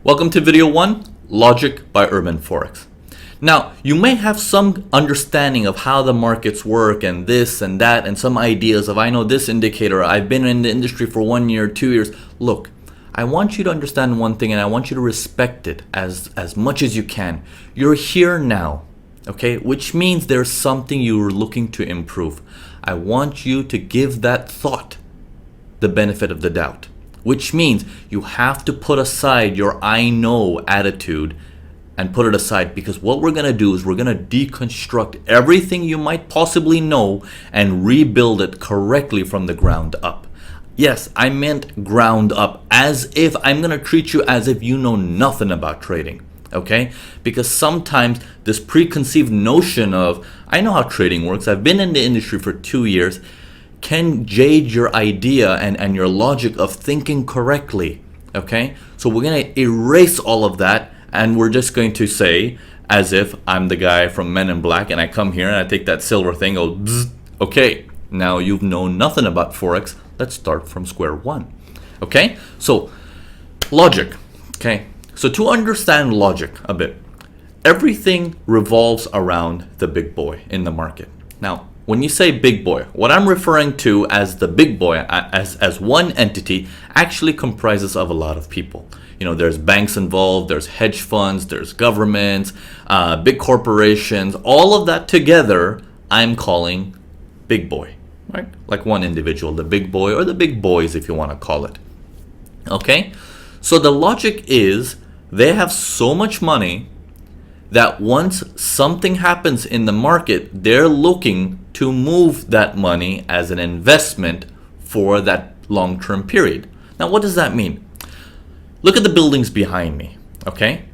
Welcome to video 1, Logic by Urban Forex. Now, you may have some understanding of how the markets work and this and that and some ideas of I know this indicator, I've been in the industry for 1 year, 2 years. Look, I want you to understand one thing and I want you to respect it as much as you can. You're here now, okay? Which means there's something you're looking to improve. I want you to give that thought the benefit of the doubt. Which means you have to put aside your I know attitude and put it aside, because what we're going to do is we're going to deconstruct everything you might possibly know and rebuild it correctly from the ground up. Yes, I meant ground up, as if I'm going to treat you as if you know nothing about trading. Okay? Because sometimes this preconceived notion of I know how trading works, I've been in the industry for 2 years, can jade your idea and your logic of thinking correctly. Okay? So we're going to erase all of that and we're just going to say, as if I'm the guy from Men in Black and I come here and I take that silver thing, go bzz. Okay, now you've known nothing about Forex. Let's start from square one. Okay? So, logic. Okay? So to understand logic a bit, everything revolves around the big boy in the market. Now, when you say big boy, what I'm referring to as the big boy, as one entity, actually comprises of a lot of people. You know, there's banks involved, there's hedge funds, there's governments, big corporations, all of that together, I'm calling big boy, right? Like one individual, the big boy or the big boys if you want to call it. Okay? So the logic is they have so much money that once something happens in the market, they're looking to move that money as an investment for that long-term period. Now, what does that mean? Look at the buildings behind me, okay?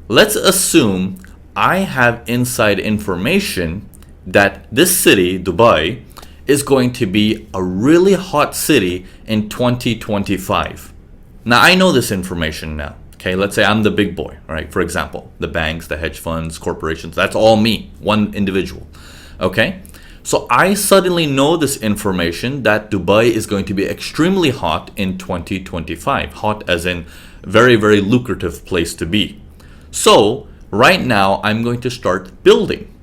Let's assume I have inside information that this city, Dubai, is going to be a really hot city in 2025. Now, I know this information now. Okay, let's say I'm the big boy, all right? For example, the banks, the hedge funds, corporations, that's all me, one individual. Okay? So I suddenly know this information that Dubai is going to be extremely hot in 2025. Hot as in very, very lucrative place to be. So right now I'm going to start building.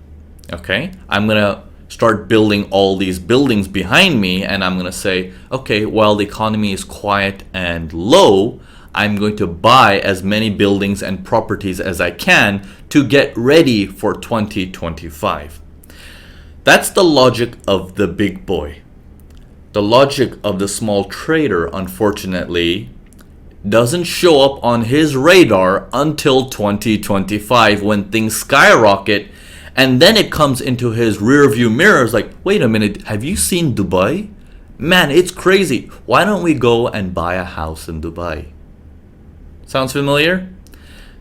Okay? I'm going to start building all these buildings behind me and I'm going to say, okay, while the economy is quiet and low, I'm going to buy as many buildings and properties as I can to get ready for 2025. That's the logic of the big boy. The logic of the small trader, unfortunately, doesn't show up on his radar until 2025 when things skyrocket, and then it comes into his rear view mirror. It's like, wait a minute, have you seen Dubai? Man, it's crazy. Why don't we go and buy a house in Dubai? Sounds familiar?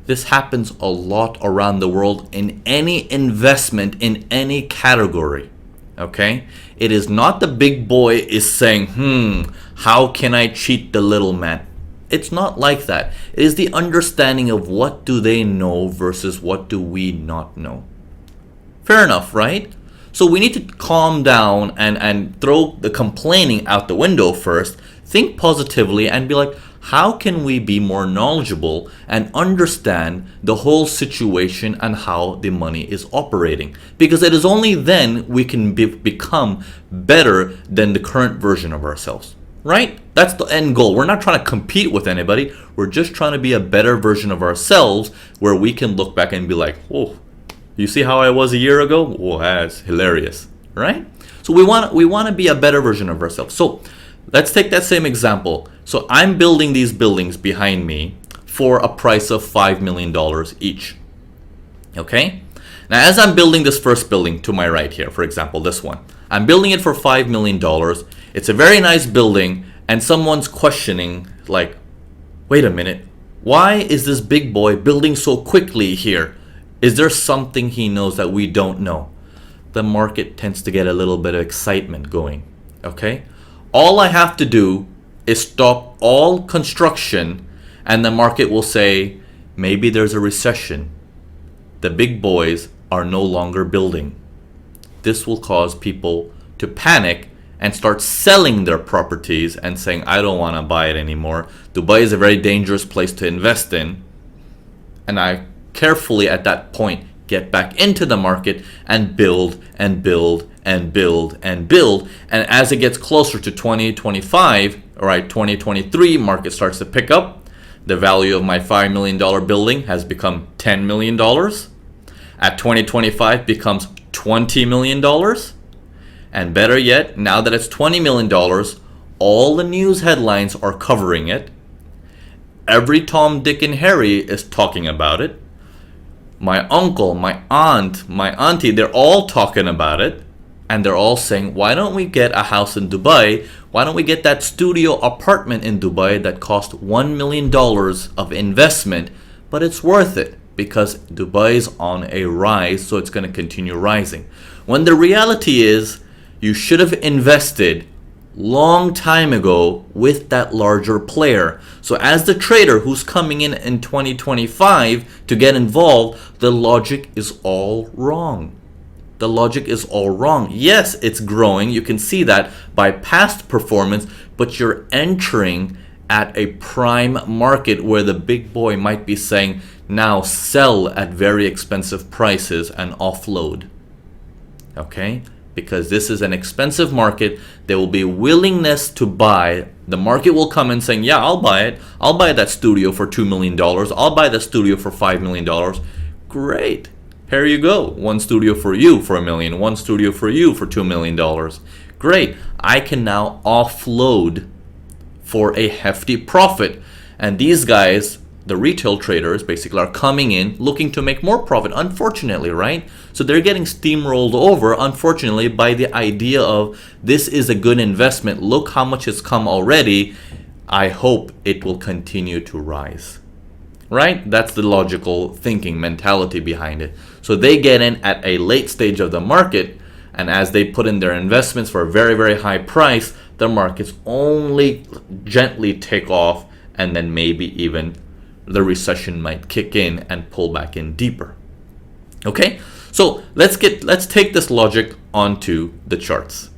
This happens a lot around the world in any investment in any category. Okay? It is not the big boy is saying, how can I cheat the little man? It's not like that. It is the understanding of what do they know versus what do we not know. Fair enough, right? So we need to calm down and throw the complaining out the window first. Think positively and be like, how can we be more knowledgeable and understand the whole situation and how the money is operating? Because it is only then we can become better than the current version of ourselves. Right? That's the end goal. We're not trying to compete with anybody. We're just trying to be a better version of ourselves where we can look back and be like, oh, you see how I was a year ago? Oh, that's hilarious. Right? So we want to be a better version of ourselves. So let's take that same example. So I'm building these buildings behind me for a price of $5 million each. Okay? Now, as I'm building this first building to my right here, for example, this one, I'm building it for $5 million. It's a very nice building, and someone's questioning, like, wait a minute, why is this big boy building so quickly here? Is there something he knows that we don't know? The market tends to get a little bit of excitement going. Okay? All I have to do is stop all construction and the market will say, maybe there's a recession. The big boys are no longer building. This will cause people to panic and start selling their properties and saying, I don't want to buy it anymore. Dubai is a very dangerous place to invest in. and I carefully at that point get back into the market and build and build and build and build. And as it gets closer to 2025, all right, 2023, market starts to pick up. The value of my $5 million building has become $10 million. At 2025 becomes $20 million. And better yet, now that it's $20 million, all the news headlines are covering it. Every Tom, Dick, and Harry is talking about it. My uncle, my aunt, my auntie, they're all talking about it. And they're all saying, why don't we get a house in Dubai? Why don't we get that studio apartment in Dubai that cost $1 million of investment? But it's worth it because Dubai is on a rise, so it's going to continue rising. When the reality is, you should have invested long time ago with that larger player. So as the trader who's coming in 2025 to get involved, the logic is all wrong. The logic is all wrong. Yes, it's growing. You can see that by past performance, but you're entering at a prime market where the big boy might be saying, now sell at very expensive prices and offload. Okay? Because this is an expensive market, there will be willingness to buy. The market will come in saying, yeah, I'll buy it. I'll buy that studio for $2 million. I'll buy the studio for $5 million. Great. Here you go. One studio for you for $1 million. One studio for you for $2 million. Great. I can now offload for a hefty profit. And these guys, the retail traders, basically are coming in looking to make more profit, unfortunately, right? So they're getting steamrolled over, unfortunately, by the idea of this is a good investment. Look how much it's come already. I hope it will continue to rise. Right? That's the logical thinking mentality behind it. So they get in at a late stage of the market, and as they put in their investments for a very, very high price, the markets only gently take off, and then maybe even the recession might kick in and pull back in deeper. Okay? So let's take this logic onto the charts.